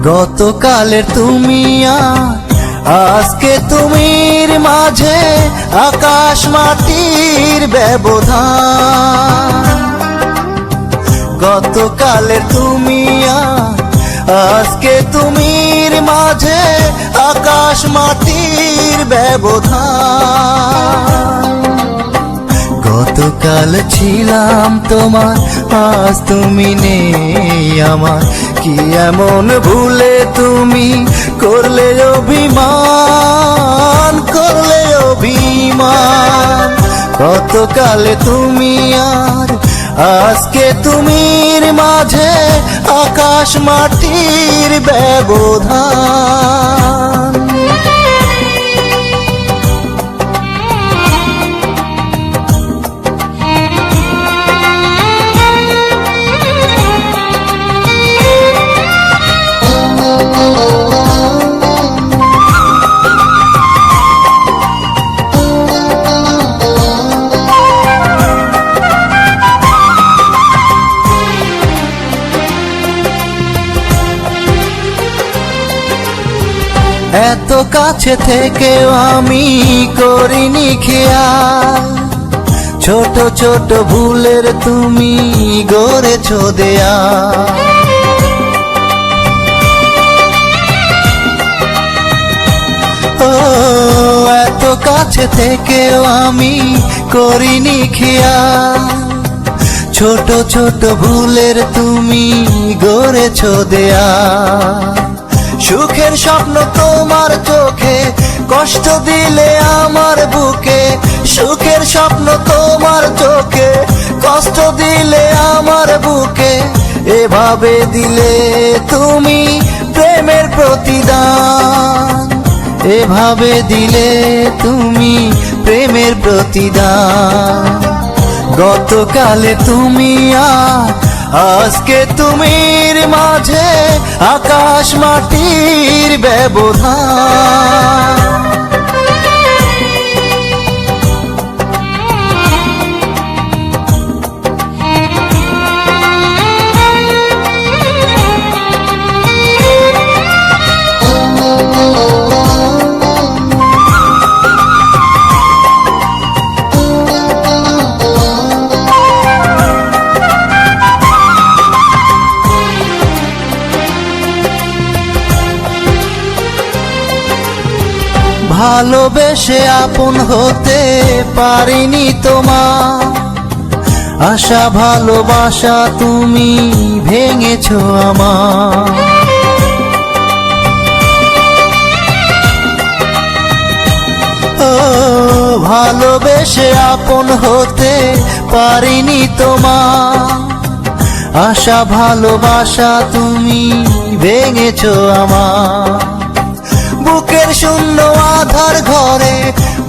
গতকালের তুমি আজকে তুমির মাঝে আকাশ মাটির ব্যবধান। গতকালের তুমি আজকে তুমির মাঝে আকাশ মাটির ব্যবধান। গতকাল ছিলাম তোমার, আজ তুমি নেই আমার, কি এমন ভুলে তুমি করলে অভিমান, করলে অভিমান। গতকালে তুমি আজকে তুমির মাঝে আকাশ মাটির ব্যবধান। এত কাছে থেকেও আমি করিনি খেয়াল, ছোট ছোট ভুলের তুমি গড়েছো দেয়াল। ও এত কাছে থেকেও আমি করিনি খেয়াল, ছোট ছোট ভুলের তুমি গড়েছো দেয়াল। সুখের স্বপ্ন তোমার চোখে, কষ্ট দিলে আমার বুকে। সুখের স্বপ্ন তোমার চোখে, কষ্ট দিলে আমার বুকে। এভাবে দিলে তুমি প্রেমের প্রতিদান, এভাবে দিলে তুমি প্রেমের প্রতিদান। গতকালে তুমি আজকে তুমির মাঝে আকাশ মাটির ব্যবধান। ভালোবেসে আপন হতে পারিনি তোমার, আশা ভালোবাসা তুমি ভেঙেছো আমার। ও ভালোবেসে আপন হতে পারিনি তোমার, আশা ভালোবাসা তুমি ভেঙেছো আমার। বুকের শূন্য আধার ঘরে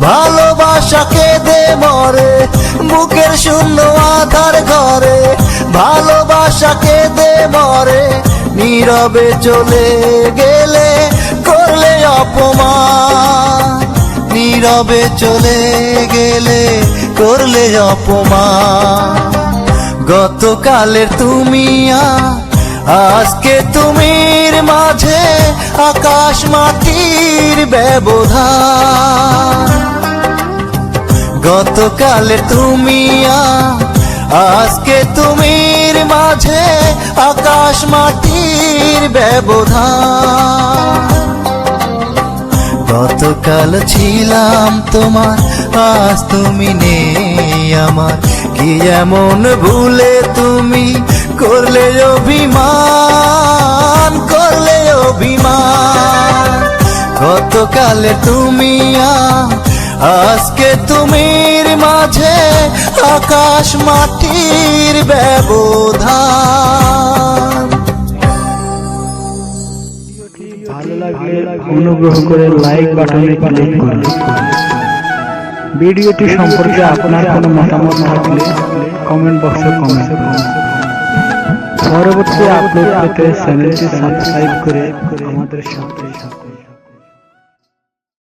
ভালোবাসা কেঁদে মরে, বুকের শূন্য আধার ঘরে ভালোবাসা কেঁদে মরে। নীরবে চলে গেলে করলে অপমান, নীরবে চলে গেলে করলে অপমান। গতকালের তুমি আজকে তুমির মাঝে আকাশ মাটির ব্যবধান। গতকালে তুমি আজকে তুমির মাঝে আকাশ মাটির ব্যবধান। গতকাল ছিলাম তোমার, আজ তুমি নেই আমার, কি এমন ভুলে তুমি করলে অভিমান, করলে অভিমান। গতকালে তুমি আজকে তুমির মাঝে আকাশ মাটির ব্যবধান। ভালো লাগলে অনুগ্রহ করে লাইক বাটনে ক্লিক করুন। ভিডিওটি সম্পর্কে আপনার কোনো মতামত থাকলে কমেন্ট বক্সে কমেন্ট করুন। পরবর্তী আপলোড পেতে চ্যানেলটি সাবস্ক্রাইব করে আমাদের সাথে থাকুন।